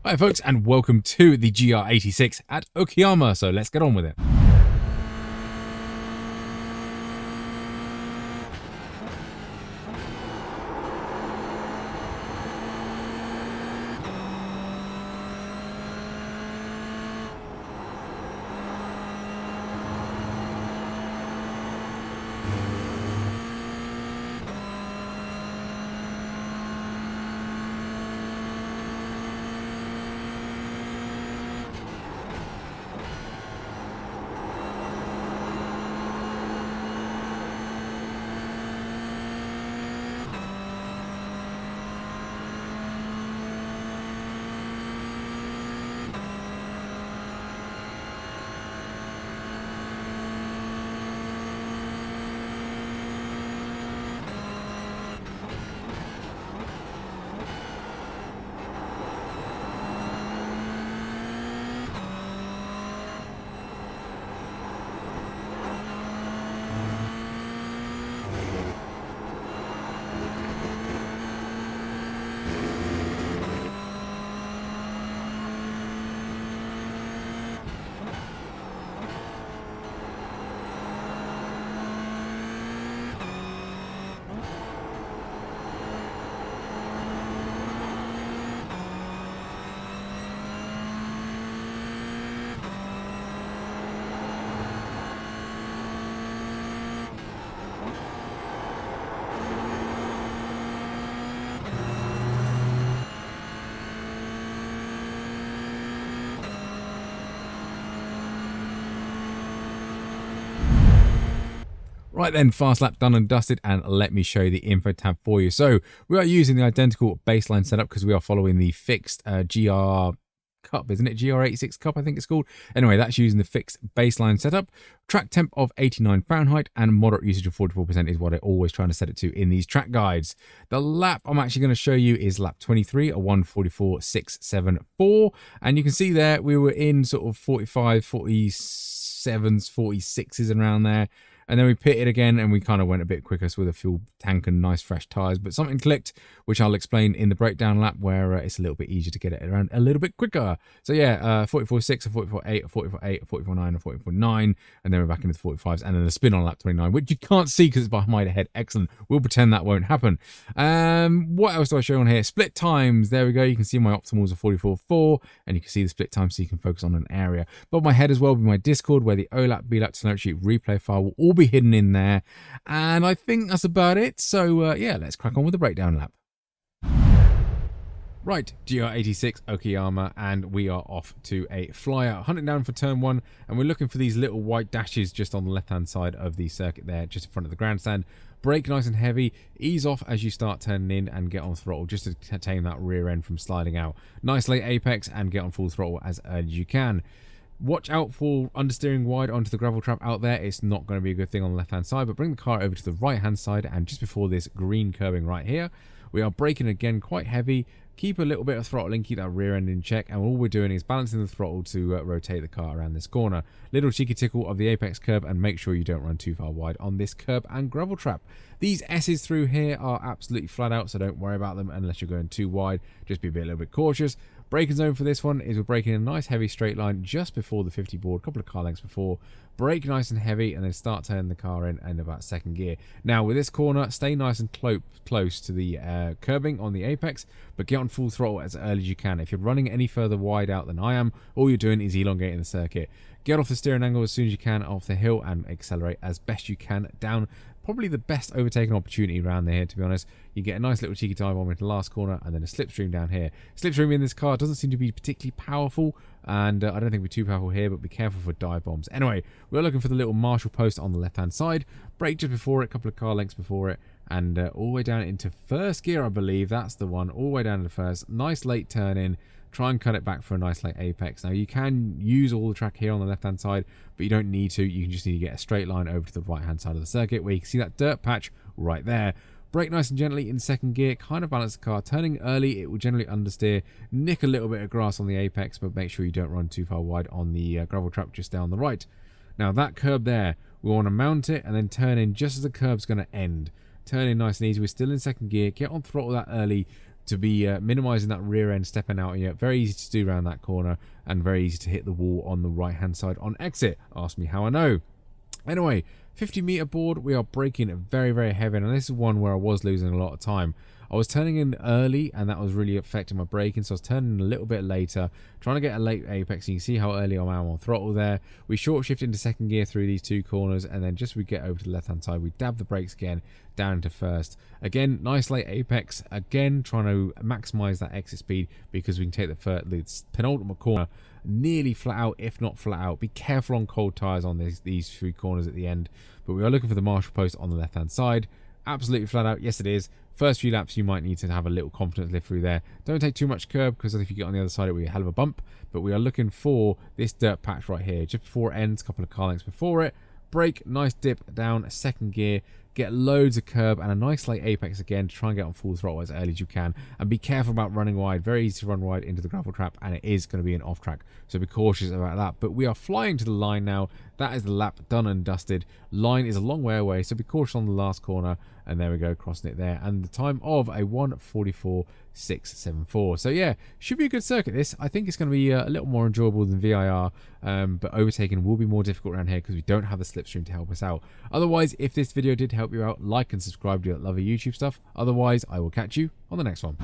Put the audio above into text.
Hi folks, and welcome to the GR86 at Okayama, so let's get on with it. Right then, fast lap done and dusted, and let me show you the info tab for you. So we are using the identical baseline setup because we are following the fixed GR Cup, isn't it? GR86 Cup, I think it's called. Anyway, that's using the fixed baseline setup. Track temp of 89 Fahrenheit and moderate usage of 44% is what I'm always trying to set it to in these track guides. The lap I'm actually going to show you is lap 23, a 1:44.674. And you can see there we were in sort of 45, 47s, 46s and around there. And then we pitted again and we kind of went a bit quicker with a fuel tank and nice fresh tyres. But something clicked, which I'll explain in the breakdown lap, where it's a little bit easier to get it around a little bit quicker. So yeah, 44.6, a 44.8, a 44.8, a 44.9, a 44.9. And then we're back into the 45s. And then a spin on lap 29, which you can't see because it's behind my head. Excellent. We'll pretend that won't happen. What else do I show on here? Split times. There we go. You can see my optimals are 44.4. And you can see the split time so you can focus on an area. But my head as well will be my Discord, where the OLAP, BLAP, telemetry, replay file will all be hidden in there. And I think that's about it. So yeah, let's crack on with the breakdown lap. Right, GR86 Okayama, and we are off to a flyer, hunting down for turn 1, and we're looking for these little white dashes just on the left hand side of the circuit there, just in front of the grandstand. Brake nice and heavy, ease off as you start turning in, and get on throttle just to tame that rear end from sliding out. Nice late apex and get on full throttle as early as you can. Watch out for understeering wide onto the gravel trap out there. It's not going to be a good thing on the left hand side, but bring the car over to the right hand side, and just before this green curbing right here, we are braking again quite heavy. Keep a little bit of throttling, keep that rear end in check, and all we're doing is balancing the throttle to rotate the car around this corner. Little cheeky tickle of the apex curb, and make sure you don't run too far wide on this curb and gravel trap. These S's through here are absolutely flat out, so don't worry about them unless you're going too wide. Just be a little bit cautious. Braking zone for this one is we're braking a nice heavy straight line just before the 50 board, a couple of car lengths before. Brake nice and heavy, and then start turning the car in about second gear. Now with this corner, stay nice and close to the curbing on the apex, but get on full throttle as early as you can. If you're running any further wide out than I am, all you're doing is elongating the circuit. Get off the steering angle as soon as you can off the hill and accelerate as best you can down. Probably the best overtaking opportunity around here, to be honest. You get a nice little cheeky dive bomb into the last corner, and then a slipstream down here. Slipstream in this car doesn't seem to be particularly powerful, and I don't think we're too powerful here, but be careful for dive bombs. Anyway, we're looking for the little marshal post on the left-hand side. Brake just before it, a couple of car lengths before it, and all the way down into first gear, I believe. That's the one, all the way down to first. Nice late turn in. Try and cut it back for a nice late apex. Now you can use all the track here on the left hand side, but you don't need to. You can just need to get a straight line over to the right hand side of the circuit, where you can see that dirt patch right there. Brake nice and gently in second gear, kind of balance the car. Turning early, it will generally understeer, nick a little bit of grass on the apex, but make sure you don't run too far wide on the gravel trap just down the right. Now that curb there, we want to mount it and then turn in just as the curb's going to end. Turn in nice and easy. We're still in second gear. Get on throttle that early. to be minimizing that rear end stepping out. Yeah, very easy to do around that corner and very easy to hit the wall on the right hand side on exit. Ask me how I know. Anyway, 50-meter board, we are braking very, very heavy, and this is one where I was losing a lot of time. I was turning in early, and that was really affecting my braking, so I was turning in a little bit later, trying to get a late apex. You can see how early I am on throttle there. We short shift into second gear through these two corners, and then just as we get over to the left-hand side, we dab the brakes again, down into first. Again, nice late apex. Again, trying to maximize that exit speed because we can take the penultimate corner nearly flat out, if not flat out. Be careful on cold tires on these three corners at the end, but we are looking for the marshal post on the left-hand side. Absolutely flat out. Yes, it is. First few laps, you might need to have a little confidence lift through there. Don't take too much curb, because if you get on the other side, it will be a hell of a bump. But we are looking for this dirt patch right here, just before it ends, a couple of car lengths before it. Brake, nice dip down, second gear. Get loads of curb and a nice late apex again to try and get on full throttle as early as you can. And be careful about running wide. Very easy to run wide into the gravel trap, and it is going to be an off track. So be cautious about that. But we are flying to the line now. That is the lap done and dusted. Line is a long way away, so be cautious on the last corner. And there we go, crossing it there. And the time of a 1:44.674. So yeah, should be a good circuit this. I think it's going to be a little more enjoyable than VIR. But overtaking will be more difficult around here because we don't have the slipstream to help us out. Otherwise, if this video did help you out, like and subscribe. Do that lovely YouTube stuff. Otherwise, I will catch you on the next one.